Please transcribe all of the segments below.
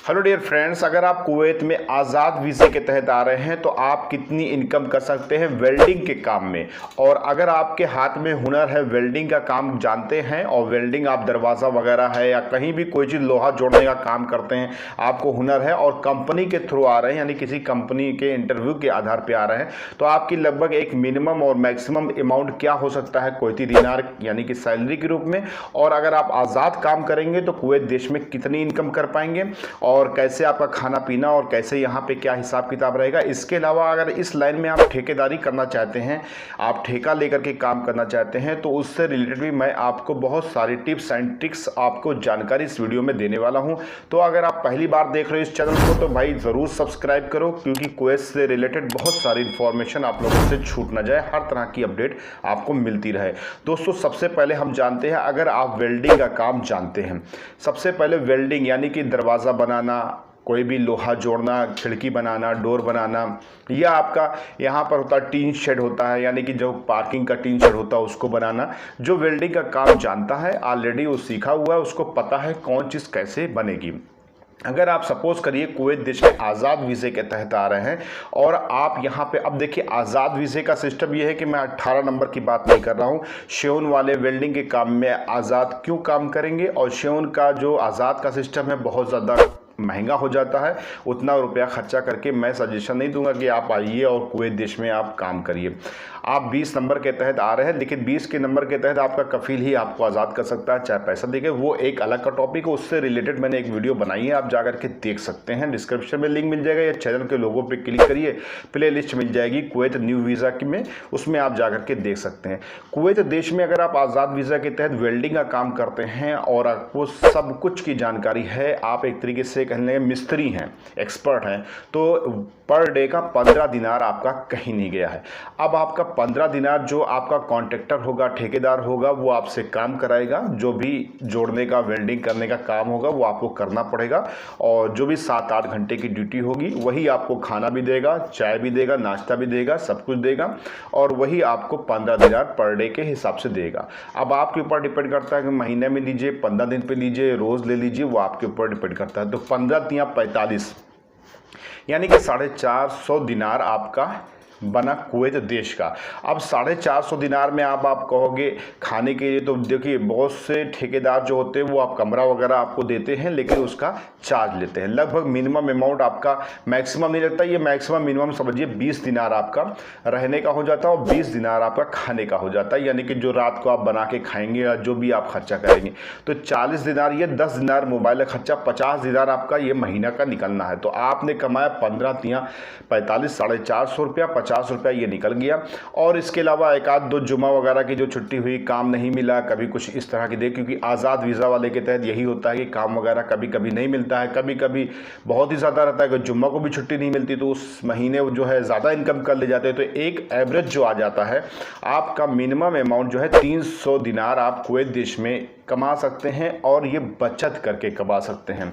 Hello dear friends, अगर आप Kuwait में आज़ाद वीज़े के तहत आ रहे हैं तो आप कितनी इनकम कर सकते हैं वेल्डिंग के काम में। और अगर आपके हाथ में हुनर है, वेल्डिंग का काम जानते हैं और वेल्डिंग आप दरवाज़ा वगैरह है या कहीं भी कोई चीज़ लोहा जोड़ने का काम करते हैं, आपको हुनर है और कंपनी के थ्रू आ रहे हैं यानी किसी कंपनी के इंटरव्यू के आधार पर आ रहे हैं, तो आपकी लगभग एक मिनिमम और मैक्सिमम अमाउंट क्या हो सकता है कुवैती दिनार यानी कि सैलरी के रूप में। और अगर आप आज़ाद काम करेंगे तो कुवैत देश में कितनी इनकम कर पाएंगे और कैसे आपका खाना पीना और कैसे यहाँ पे क्या हिसाब किताब रहेगा। इसके अलावा अगर इस लाइन में आप ठेकेदारी करना चाहते हैं, आप ठेका लेकर के काम करना चाहते हैं, तो उससे रिलेटेड भी मैं आपको बहुत सारी टिप्स एंड ट्रिक्स आपको जानकारी इस वीडियो में देने वाला हूँ। तो अगर आप पहली बार देख रहे हो इस चैनल को तो भाई ज़रूर सब्सक्राइब करो, क्योंकि कुवैत से रिलेटेड बहुत सारी इन्फॉर्मेशन आप लोगों से छूट ना जाए, हर तरह की अपडेट आपको मिलती रहे। दोस्तों, सबसे पहले हम जानते हैं, अगर आप वेल्डिंग का काम जानते हैं, सबसे पहले वेल्डिंग यानी कि दरवाज़ा बनाना, कोई भी लोहा जोड़ना, खिड़की बनाना, डोर बनाना, या आपका यहाँ पर होता है टीन शेड होता है यानी कि जो पार्किंग का टीन शेड होता है उसको बनाना। जो वेल्डिंग का काम जानता है, ऑलरेडी वो सीखा हुआ है, उसको पता है कौन चीज़ कैसे बनेगी। अगर आप सपोज करिए कुवैत देश के आज़ाद वीज़े के तहत आ रहे हैं और आप यहाँ पे, अब देखिए आज़ाद वीज़े का सिस्टम ये है कि मैं 18 नंबर की बात नहीं कर रहा हूँ, शेउन वाले वेल्डिंग के काम में आज़ाद क्यों काम करेंगे। और शेउन का जो आज़ाद का सिस्टम है बहुत ज़्यादा महंगा हो जाता है, उतना रुपया खर्चा करके मैं सजेशन नहीं दूंगा कि आप आइए और कुवैत देश में आप काम करिए। आप 20 नंबर के तहत आ रहे हैं, लेकिन 20 के नंबर के तहत आपका कफील ही आपको आज़ाद कर सकता है, चाहे पैसा देके, वो एक अलग का टॉपिक है। उससे रिलेटेड मैंने एक वीडियो बनाई है, आप जाकर के देख सकते हैं, डिस्क्रिप्शन में लिंक मिल जाएगा या चैनल के लोगो पे क्लिक करिए, प्ले लिस्ट मिल जाएगी कुवैत न्यू वीज़ा की में, उसमें आप जाकर के देख सकते हैं। कुवैत देश में अगर आप आज़ाद वीज़ा के तहत वेल्डिंग का काम करते हैं और आपको सब कुछ की जानकारी है, आप एक तरीके से कहने मिस्त्री हैं, एक्सपर्ट हैं, तो पर डे का 15 दिनार आपका कहीं नहीं गया है। अब आपका 15 दिनार जो आपका कॉन्ट्रैक्टर होगा, ठेकेदार होगा, वो आपसे काम कराएगा, जो भी जोड़ने का वेल्डिंग करने का काम होगा वो आपको करना पड़ेगा, और जो भी 7-8 घंटे की ड्यूटी होगी वही आपको खाना भी देगा, चाय भी देगा, नाश्ता भी देगा, सब कुछ देगा, और वही आपको 15 दिनार पर डे के हिसाब से देगा। अब आपके ऊपर डिपेंड करता है कि महीने में लीजिए, 15 दिन पे लीजिए, रोज़ ले लीजिए, वो आपके ऊपर डिपेंड करता है। तो 15 या 45 यानी कि 450 दिनार आपका बना कुवैत देश का। अब 450 दिनार में आप कहोगे खाने के लिए, तो देखिए बहुत से ठेकेदार जो होते हैं वो आप कमरा वगैरह आपको देते हैं, लेकिन उसका चार्ज लेते हैं। लगभग मिनिमम अमाउंट आपका, मैक्सिमम नहीं लगता, ये मैक्सिमम मिनिमम समझिए 20 दिनार आपका रहने का हो जाता है और 20 दिनार आपका खाने का हो जाता है, यानी कि जो रात को आप बना के खाएंगे या जो भी आप खर्चा करेंगे। तो 40 दिनार, ये 10 दिनार मोबाइल का खर्चा, 50 दिनार आपका ये महीना का निकलना है। तो आपने कमाया 15 या 45, 450 रुपया, 50 रुपया ये निकल गया। और इसके अलावा एक आध दो जुमा वगैरह की जो छुट्टी हुई, काम नहीं मिला, कभी कुछ इस तरह की दे, क्योंकि आज़ाद वीज़ा वाले के तहत यही होता है कि काम वगैरह कभी कभी नहीं मिलता है, कभी कभी बहुत ही ज़्यादा रहता है कि जुम्मा को भी छुट्टी नहीं मिलती, तो उस महीने जो है ज़्यादा इनकम कर ले जाते हैं। तो एक एवरेज जो आ जाता है आपका मिनिमम अमाउंट जो है 300 दिनार आप कुवैत देश में कमा सकते हैं, और ये बचत करके कमा सकते हैं।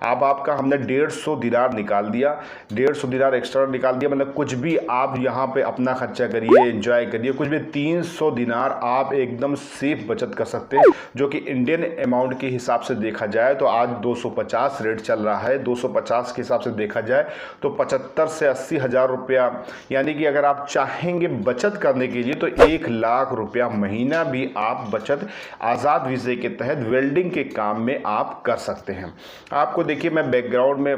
अब आपका हमने 150 दिनार निकाल दिया, 150 दिनार एक्स्ट्रा निकाल दिया, मतलब कुछ भी आप यहाँ पे अपना खर्चा करिए, एंजॉय करिए, कुछ भी 300 दिनार आप एकदम सेफ बचत कर सकते हैं, जो कि इंडियन अमाउंट के हिसाब से देखा जाए तो आज 250 रेट चल रहा है। 250 के हिसाब से देखा जाए तो 75 से 80 हज़ार रुपया, यानी कि अगर आप चाहेंगे बचत करने के लिए तो 1 लाख रुपया महीना भी आप बचत आज़ाद वीज़े के तहत वेल्डिंग के काम में आप कर सकते हैं। आपको देखिए मैं बैकग्राउंड में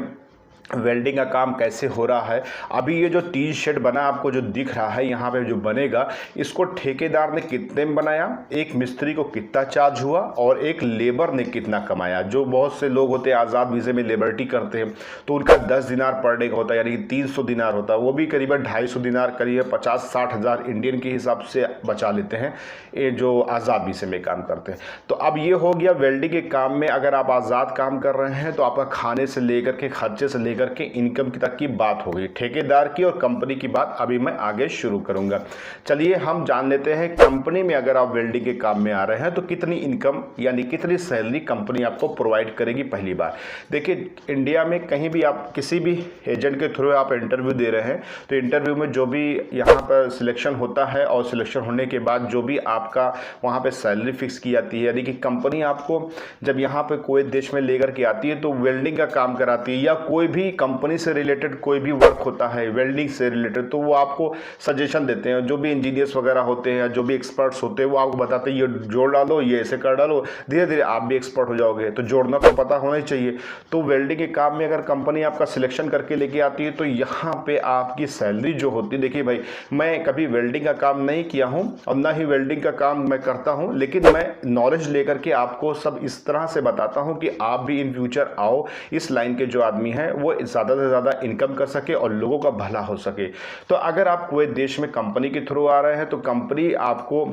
वेल्डिंग का काम कैसे हो रहा है। अभी ये जो टीन शेड बना आपको जो दिख रहा है यहाँ पे जो बनेगा, इसको ठेकेदार ने कितने में बनाया, एक मिस्त्री को कितना चार्ज हुआ, और एक लेबर ने कितना कमाया। जो बहुत से लोग होते हैं आज़ाद वीज़े में लेबर्टी करते हैं, तो उनका 10 दिनार पर डे का होता है, यानी कि 300 दिनार होता है, वो भी करीबन 250 दिनार, करीब 50-60 हज़ार इंडियन के हिसाब से बचा लेते हैं ये जो आज़ाद वीज़े में काम करते हैं। तो अब ये हो गया वेल्डिंग के काम में। अगर आप आज़ाद काम कर रहे हैं तो आपका खाने से लेकर के, खर्चे से लेकर लेकर के इनकम तक की बात होगी। ठेकेदार की और कंपनी की बात अभी मैं आगे शुरू करूंगा। चलिए हम जान लेते हैं, कंपनी में अगर आप वेल्डिंग के काम में आ रहे हैं तो कितनी इनकम यानी कितनी सैलरी कंपनी आपको प्रोवाइड करेगी। पहली बार देखिए, इंडिया में कहीं भी आप किसी भी एजेंट के थ्रू आप इंटरव्यू दे रहे हैं तो इंटरव्यू में जो भी यहाँ पर सिलेक्शन होता है और सिलेक्शन होने के बाद जो भी आपका वहाँ पे सैलरी फिक्स की जाती है, यानी कि कंपनी आपको जब यहाँ पे कोई देश में लेकर के आती है तो वेल्डिंग का काम कराती है या कोई भी कंपनी से रिलेटेड कोई भी वर्क होता है वेल्डिंग से रिलेटेड, तो वो आपको सजेशन देते हैं। जो भी इंजीनियर्स वगैरह होते हैं, जो भी एक्सपर्ट्स होते हैं, वो आपको बताते हैं ये जोड़ डालो, ये ऐसे कर डालो, धीरे धीरे आप भी एक्सपर्ट हो जाओगे। तो जोड़ना तो पता होना ही चाहिए। तो वेल्डिंग के काम में अगर कंपनी आपका सिलेक्शन करके लेके आती है तो यहाँ पे आपकी सैलरी जो होती है, देखिए भाई मैं कभी वेल्डिंग का काम नहीं किया हूँ और ना ही वेल्डिंग का काम मैं करता हूँ, लेकिन मैं नॉलेज लेकर के आपको सब इस तरह से बताता हूँ कि आप भी इन फ्यूचर आओ, इस लाइन के जो आदमी हैं वो ज़्यादा से ज़्यादा इनकम कर सके और लोगों का भला हो सके। तो अगर आप कोई देश में कंपनी के थ्रू आ रहे हैं तो कंपनी आपको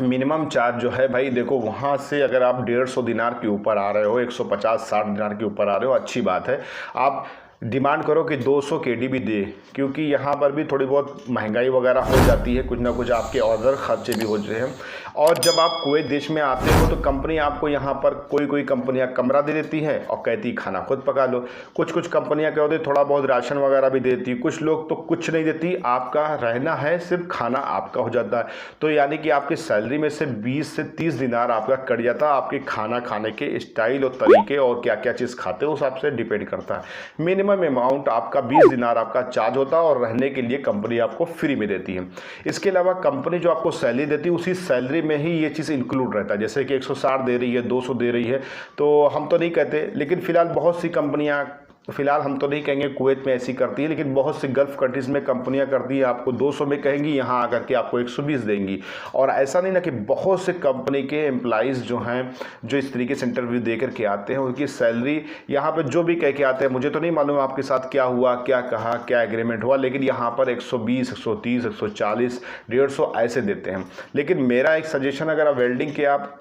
मिनिमम चार्ज जो है भाई, देखो वहाँ से अगर आप 150 दिनार के ऊपर आ रहे हो, 150-60 दिनार के ऊपर आ रहे हो, अच्छी बात है। आप डिमांड करो कि 200 केडी भी दे, क्योंकि यहाँ पर भी थोड़ी बहुत महंगाई वगैरह हो जाती है, कुछ ना कुछ आपके अदर खर्चे भी हो रहे हैं। और जब आप कुवैत देश में आते हो तो कंपनी आपको यहाँ पर कोई कंपनियाँ कमरा दे देती है और कहती खाना खुद पका लो। कुछ कंपनियाँ क्या होती है थोड़ा बहुत राशन वगैरह भी देती, कुछ लोग तो कुछ नहीं देती, आपका रहना है, सिर्फ खाना आपका हो जाता है। तो यानी कि आपकी सैलरी में से 20 से 30 दिनार आपका कट जाता है। आपके खाना खाने के स्टाइल और तरीके और क्या क्या चीज़ खाते हो उस हिसाब से डिपेंड करता है। मिनिमम अमाउंट आपका 20 दिनार आपका चार्ज होता है और रहने के लिए कंपनी आपको फ्री में देती है। इसके अलावा कंपनी जो आपको सैलरी देती है उसी सैलरी में ही ये चीज़ इंक्लूड रहता है। जैसे कि 160 दे रही है, 200 दे रही है, तो हम तो नहीं कहते, लेकिन फिलहाल बहुत सी कंपनियां, फिलहाल हम तो नहीं कहेंगे कुवैत में ऐसी करती है, लेकिन बहुत सी गल्फ कंट्रीज़ में कंपनियां करती है, आपको 200 में कहेंगी, यहाँ आकर के आपको 120 देंगी। और ऐसा नहीं ना कि बहुत से कंपनी के एम्प्लॉइज़ जो हैं, जो इस तरीके से इंटरव्यू दे करके आते हैं, उनकी सैलरी यहाँ पर जो भी कह के आते हैं, मुझे तो नहीं मालूम आपके साथ क्या हुआ, क्या कहा, क्या एग्रीमेंट हुआ, लेकिन यहाँ पर 120, 130, 140, 150 ऐसे देते हैं। लेकिन मेरा एक सजेशन, अगर आप वेल्डिंग के आप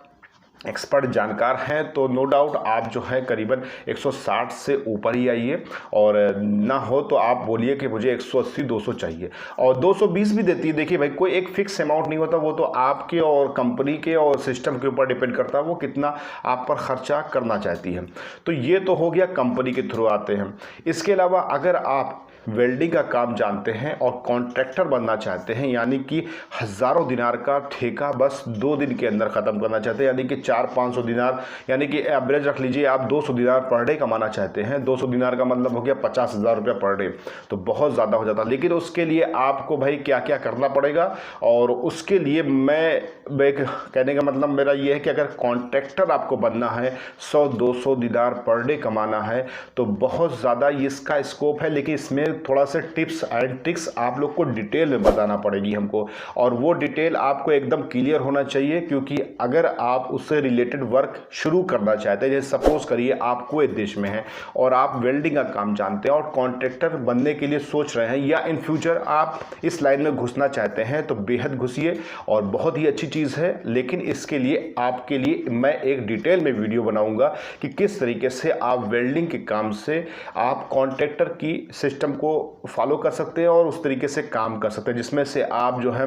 एक्सपर्ट जानकार हैं तो नो डाउट आप जो है करीबन 160 से ऊपर ही आइए, और ना हो तो आप बोलिए कि मुझे 180-200 चाहिए, और 220 भी देती है। देखिए भाई, कोई एक फिक्स अमाउंट नहीं होता, वो तो आपके और कंपनी के और सिस्टम के ऊपर डिपेंड करता है वो कितना आप पर खर्चा करना चाहती है। तो ये तो हो गया कंपनी के थ्रू आते हैं। इसके अलावा अगर आप वेल्डिंग का काम जानते हैं और कॉन्ट्रैक्टर बनना चाहते हैं, यानी कि हज़ारों दिनार का ठेका बस 2 दिन के अंदर ख़त्म करना चाहते हैं, यानी कि 400-500 दिनार, यानी कि एवरेज रख लीजिए आप 200 दिनार पर डे कमाना चाहते हैं। 200 दिनार का मतलब हो गया 50,000 रुपये पर डे, तो बहुत ज़्यादा हो जाता है। लेकिन उसके लिए आपको भाई क्या क्या करना पड़ेगा, और उसके लिए मैं कहने का मतलब मेरा ये है कि अगर कॉन्ट्रैक्टर आपको बनना है, 100-200 दिनार पर डे कमाना है, तो बहुत ज़्यादा इसका स्कोप है। लेकिन इसमें थोड़ा सा टिप्स एंड ट्रिक्स आप लोग को डिटेल में बताना पड़ेगी हमको, और वो डिटेल आपको एकदम क्लियर होना चाहिए, क्योंकि अगर आप उससे रिलेटेड वर्क शुरू करना चाहते हैं, जैसे सपोज करिए आप कुवैत देश में हैं और आप वेल्डिंग का काम जानते हैं और कॉन्ट्रैक्टर बनने के लिए सोच रहे हैं, या इन फ्यूचर आप इस लाइन में घुसना चाहते हैं, तो बेहद घुसिए और बहुत ही अच्छी चीज़ है। लेकिन इसके लिए आपके लिए मैं एक डिटेल में वीडियो बनाऊंगा कि किस तरीके से आप वेल्डिंग के काम से आप कॉन्ट्रैक्टर की सिस्टम को फॉलो कर सकते हैं और उस तरीके से काम कर सकते हैं, जिसमें से आप जो है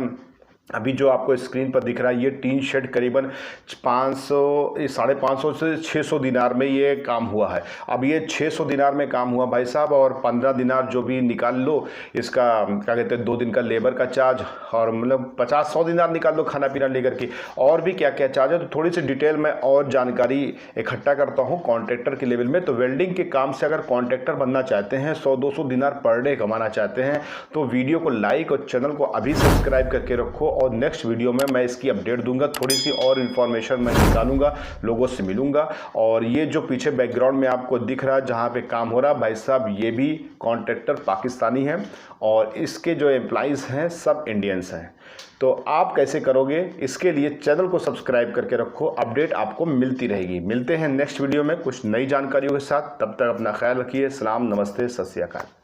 अभी जो आपको स्क्रीन पर दिख रहा है ये टीन शेड करीबन 550 से 600 दिनार में ये काम हुआ है। अब ये 600 दिनार में काम हुआ भाई साहब, और 15 दिनार जो भी निकाल लो इसका क्या कहते हैं 2 दिन का लेबर का चार्ज, और मतलब 50-100 दिनार निकाल लो खाना पीना लेकर के, और भी क्या क्या चार्ज है। तो थोड़ी सी डिटेल में और जानकारी इकट्ठा करता हूँ कॉन्ट्रैक्टर के लेवल में। तो वेल्डिंग के काम से अगर कॉन्ट्रैक्टर बनना चाहते हैं, 100-200 दिनार पर डे कमाना चाहते हैं, तो वीडियो को लाइक और चैनल को अभी सब्सक्राइब करके रखो, और नेक्स्ट वीडियो में मैं इसकी अपडेट दूंगा, थोड़ी सी और इन्फॉर्मेशन मैं निकालूंगा, लोगों से मिलूंगा। और ये जो पीछे बैकग्राउंड में आपको दिख रहा है जहाँ पे काम हो रहा है, भाई साहब ये भी कॉन्ट्रैक्टर पाकिस्तानी है और इसके जो एम्प्लॉइज़ हैं सब इंडियंस हैं। तो आप कैसे करोगे, इसके लिए चैनल को सब्सक्राइब करके रखो, अपडेट आपको मिलती रहेगी। मिलते हैं नेक्स्ट वीडियो में कुछ नई जानकारियों के साथ, तब तक अपना ख्याल रखिए। सलाम, नमस्ते, सत श्री अकाल।